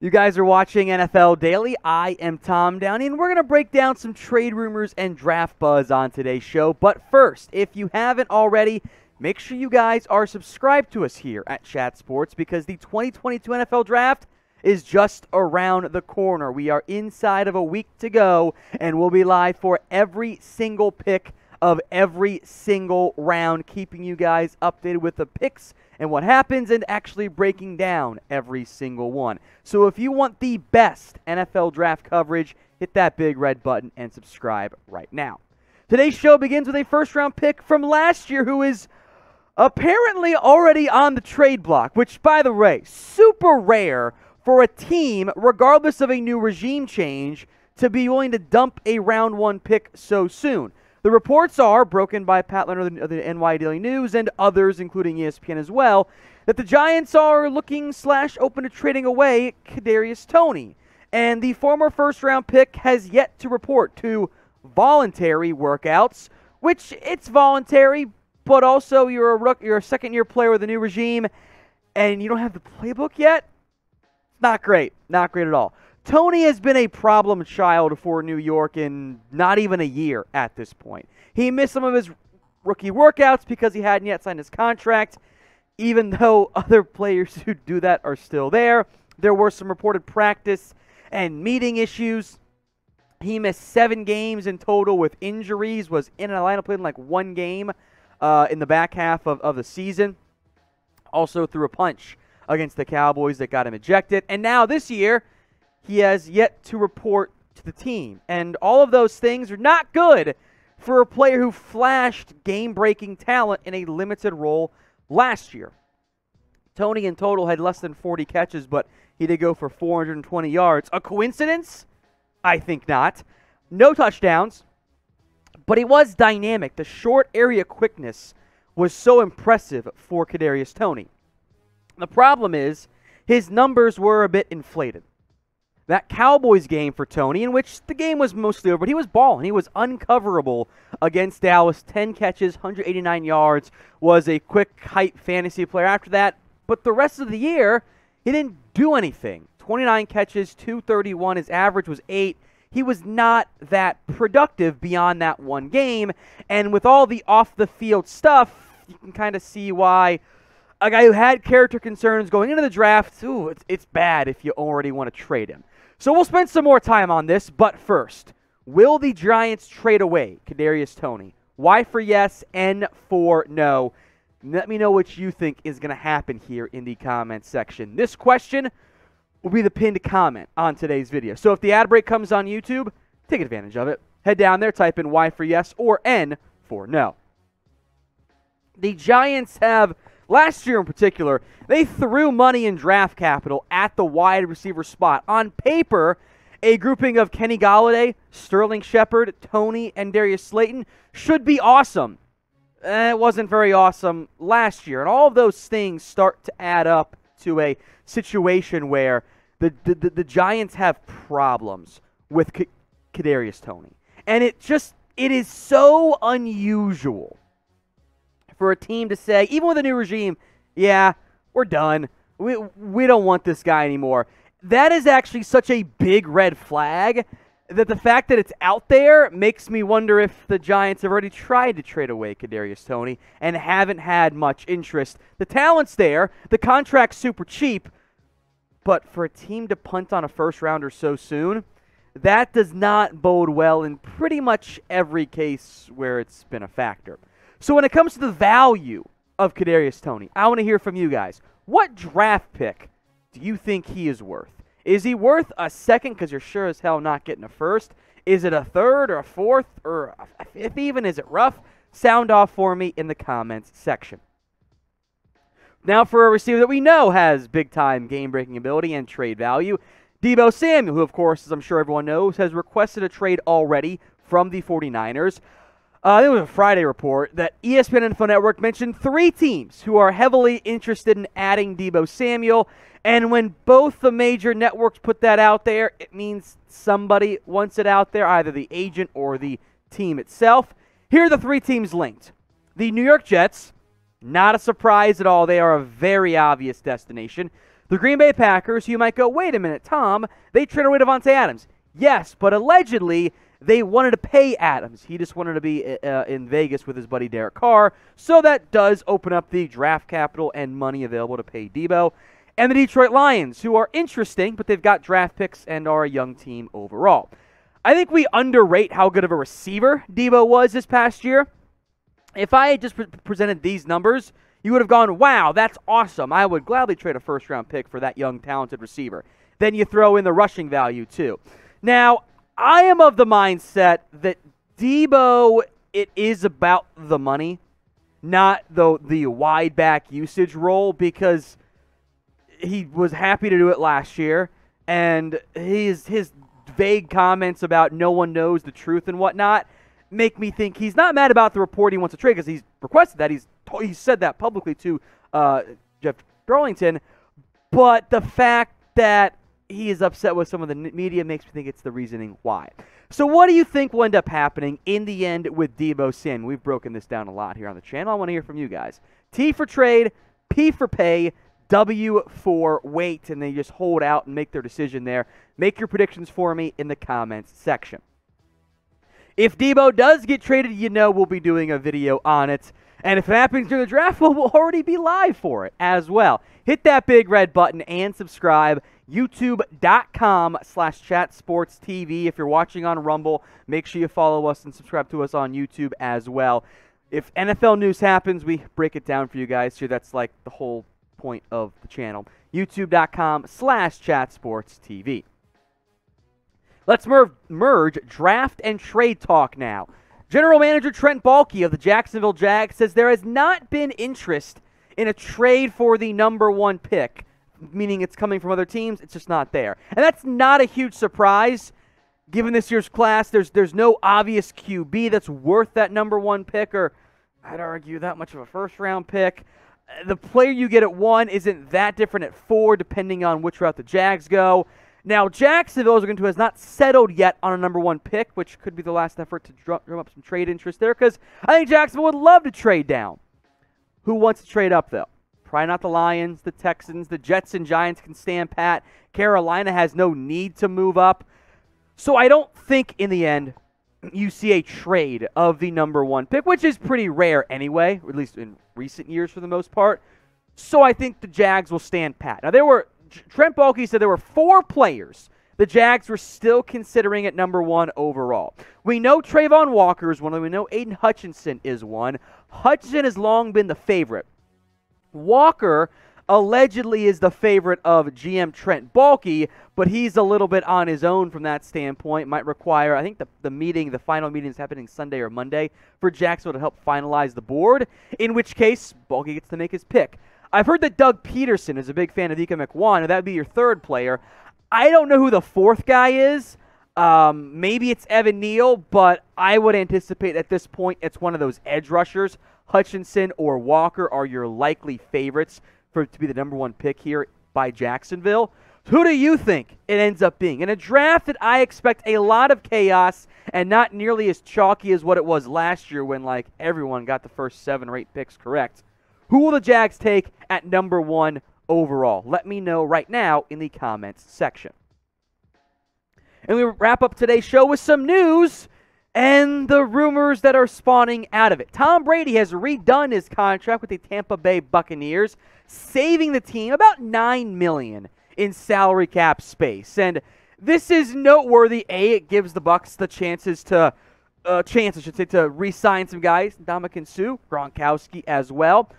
You guys are watching NFL Daily. I am Tom Downey, and we're going to break down some trade rumors and draft buzz on today's show. But first, if you haven't already, make sure you guys are subscribed to us here at Chat Sports because the 2022 NFL Draft is just around the corner. We are inside of a week to go, and we'll be live for every single pick of every single round, keeping you guys updated with the picks and what happens and actually breaking down every single one. So if you want the best NFL draft coverage, hit that big red button and subscribe right now. Today's show begins with a first-round pick from last year who is apparently already on the trade block, which, by the way, super rare for a team, regardless of a new regime change, to be willing to dump a round one pick so soon. The reports are, broken by Pat Leonard of the NY Daily News and others, including ESPN as well, that the Giants are looking / open to trading away Kadarius Toney. And the former first-round pick has yet to report to voluntary workouts, which it's voluntary, but also you're a second-year player with a new regime, and you don't have the playbook yet? Not great. Not great at all. Toney has been a problem child for New York in not even a year at this point. He missed some of his rookie workouts because he hadn't yet signed his contract, even though other players who do that are still there. There were some reported practice and meeting issues. He missed 7 games in total with injuries, was in a lineup, played in like 1 game in the back half of the season. Also threw a punch against the Cowboys that got him ejected. And now this year, he has yet to report to the team. And all of those things are not good for a player who flashed game-breaking talent in a limited role last year. Toney in total had less than 40 catches, but he did go for 420 yards. A coincidence? I think not. No touchdowns, but he was dynamic. The short area quickness was so impressive for Kadarius Toney. The problem is his numbers were a bit inflated. That Cowboys game for Toney, in which the game was mostly over, but he was balling. He was uncoverable against Dallas. 10 catches, 189 yards, was a quick hype fantasy player after that. But the rest of the year, he didn't do anything. 29 catches, 231. His average was 8. He was not that productive beyond that one game. And with all the off-the-field stuff, you can kind of see why a guy who had character concerns going into the draft, it's bad if you already want to trade him. So we'll spend some more time on this, but first, will the Giants trade away Kadarius Toney? Y for yes, N for no. Let me know what you think is going to happen here in the comments section. This question will be the pinned comment on today's video. So if the ad break comes on YouTube, take advantage of it. Head down there, type in Y for yes or N for no. The Giants have, last year in particular, they threw money in draft capital at the wide receiver spot. On paper, a grouping of Kenny Golladay, Sterling Shepard, Toney, and Darius Slayton should be awesome. It wasn't very awesome last year. And all of those things start to add up to a situation where the Giants have problems with Kadarius Toney. And it is so unusual for a team to say, even with a new regime, yeah, we're done. We don't want this guy anymore. That is actually such a big red flag that the fact that it's out there makes me wonder if the Giants have already tried to trade away Kadarius Toney and haven't had much interest. The talent's there. The contract's super cheap. But for a team to punt on a first-rounder so soon, that does not bode well in pretty much every case where it's been a factor. So when it comes to the value of Kadarius Toney, I want to hear from you guys. What draft pick do you think he is worth? Is he worth a second because you're sure as hell not getting a first? Is it a third or a fourth or a fifth even? Is it rough? Sound off for me in the comments section. Now for a receiver that we know has big-time game-breaking ability and trade value, Deebo Samuel, who, of course, as I'm sure everyone knows, has requested a trade already from the 49ers. There was a Friday report that ESPN Info Network mentioned 3 teams who are heavily interested in adding Deebo Samuel. And when both the major networks put that out there, it means somebody wants it out there, either the agent or the team itself. Here are the 3 teams linked. The New York Jets, not a surprise at all. They are a very obvious destination. The Green Bay Packers, you might go, wait a minute, Tom, they traded away Devontae Adams. Yes, but allegedly they wanted to pay Adams. He just wanted to be in Vegas with his buddy Derek Carr, so that does open up the draft capital and money available to pay Deebo. And the Detroit Lions, who are interesting, but they've got draft picks and are a young team overall. I think we underrate how good of a receiver Deebo was this past year. If I had just presented these numbers, you would have gone, wow, that's awesome. I would gladly trade a first-round pick for that young, talented receiver. Then you throw in the rushing value, too. Now, I am of the mindset that Deebo, it is about the money, not the wide back usage role, because he was happy to do it last year, and his vague comments about no one knows the truth and whatnot make me think he's not mad about the report he wants to trade, because he's requested that. He said that publicly to Jeff Darlington, but the fact that he is upset with some of the media makes me think it's the reasoning why. So what do you think will end up happening in the end with Deebo Samuel? We've broken this down a lot here on the channel. I want to hear from you guys. T for trade, P for pay, W for wait, and they just hold out and make their decision there. Make your predictions for me in the comments section. If Deebo does get traded, you know we'll be doing a video on it. And if it happens during the draft, we'll already be live for it as well. Hit that big red button and subscribe. YouTube.com/chatsportstv. If you're watching on Rumble, make sure you follow us and subscribe to us on YouTube as well. If NFL news happens, we break it down for you guys here. That's like the whole point of the channel. YouTube.com/chatsportstv. Let's merge draft and trade talk now. General Manager Trent Baalke of the Jacksonville Jags says there has not been interest in a trade for the #1 pick, meaning it's coming from other teams. It's just not there. And that's not a huge surprise. Given this year's class, there's no obvious QB that's worth that #1 pick, or I'd argue that much of a first-round pick. The player you get at 1 isn't that different at 4, depending on which route the Jags go. Now, Jacksonville has not settled yet on a #1 pick, which could be the last effort to drum up some trade interest there, because I think Jacksonville would love to trade down. Who wants to trade up, though? Probably not the Lions, the Texans. The Jets and Giants can stand pat. Carolina has no need to move up. So I don't think, in the end, you see a trade of the #1 pick, which is pretty rare anyway, or at least in recent years for the most part. So I think the Jags will stand pat. Now, Trent Baalke said there were 4 players the Jags were still considering at #1 overall. We know Trayvon Walker is one of them. We know Aiden Hutchinson is one. Hutchinson has long been the favorite. Walker allegedly is the favorite of GM Trent Baalke, but he's a little bit on his own from that standpoint. Might require, I think the final meeting is happening Sunday or Monday for Jacksonville to help finalize the board, in which case Baalke gets to make his pick. I've heard that Doug Peterson is a big fan of Ika McWan, and that would be your 3rd player. I don't know who the 4th guy is. Maybe it's Evan Neal, but I would anticipate at this point it's one of those edge rushers. Hutchinson or Walker are your likely favorites to be the #1 pick here by Jacksonville. Who do you think it ends up being? In a draft that I expect a lot of chaos and not nearly as chalky as what it was last year when everyone got the first 7 or 8 picks correct. Who will the Jags take at #1 overall? Let me know right now in the comments section. And we wrap up today's show with some news and the rumors that are spawning out of it. Tom Brady has redone his contract with the Tampa Bay Buccaneers, saving the team about $9 million in salary cap space. And this is noteworthy. It gives the Bucs the chances to re-sign some guys, Ndamukong Suh, Gronkowski as well.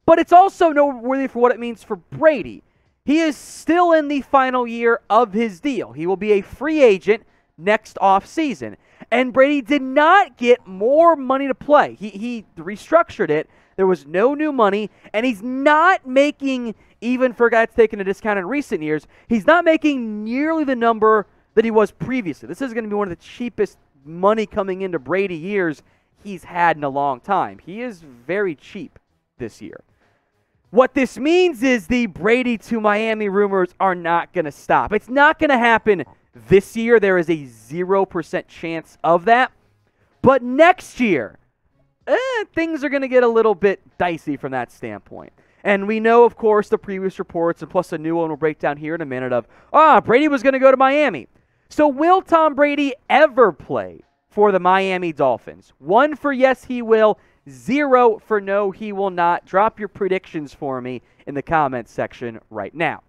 But it's also noteworthy for what it means for Brady. He is still in the final year of his deal. He will be a free agent next offseason. And Brady did not get more money to play. He restructured it. There was no new money. And he's not making, even for a guy that's taken a discount in recent years, he's not making nearly the number that he was previously. This is going to be one of the cheapest money coming into Brady years he's had in a long time. He is very cheap this year. What this means is the Brady to Miami rumors are not going to stop. It's not going to happen this year. There is a 0% chance of that. But next year, things are going to get a little bit dicey from that standpoint. And we know, of course, the previous reports, and plus a new one we'll break down here in a minute of, Brady was going to go to Miami. So will Tom Brady ever play for the Miami Dolphins? 1 for yes, he will. 0 for no, he will not. Drop your predictions for me in the comments section right now.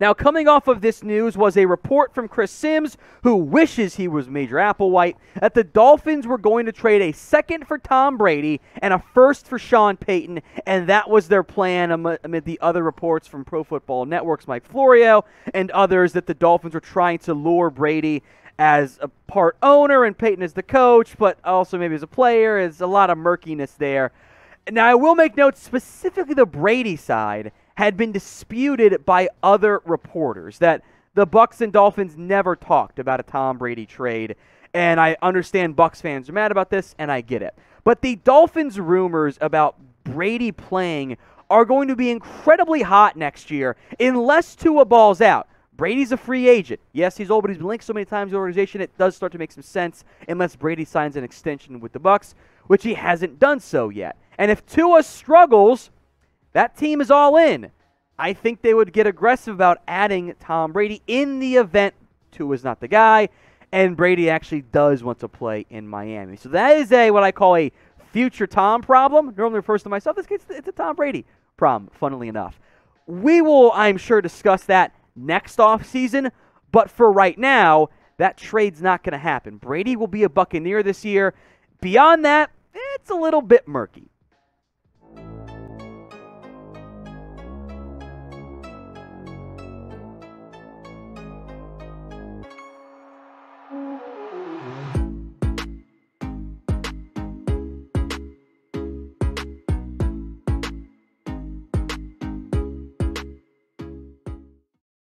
Now, coming off of this news was a report from Chris Sims, who wishes he was Major Applewhite, that the Dolphins were going to trade a second for Tom Brady and a first for Sean Payton, and that was their plan amid the other reports from Pro Football Network's Mike Florio and others that the Dolphins were trying to lure Brady as a part owner and Payton as the coach, but also maybe as a player. There's a lot of murkiness there. Now, I will make note, specifically the Brady side had been disputed by other reporters, that the Bucs and Dolphins never talked about a Tom Brady trade, and I understand Bucs fans are mad about this, and I get it. But the Dolphins' rumors about Brady playing are going to be incredibly hot next year unless Tua balls out. Brady's a free agent. Yes, he's old, but he's been linked so many times to the organization, it does start to make some sense unless Brady signs an extension with the Bucs, which he hasn't done so yet. And if Tua struggles, that team is all in. I think they would get aggressive about adding Tom Brady in the event Tua's not the guy, and Brady actually does want to play in Miami. So that is what I call a future Tom problem. Normally refers to myself. This case, it's a Tom Brady problem, funnily enough. We will, I'm sure, discuss that next offseason, but for right now, that trade's not going to happen. Brady will be a Buccaneer this year. Beyond that, it's a little bit murky.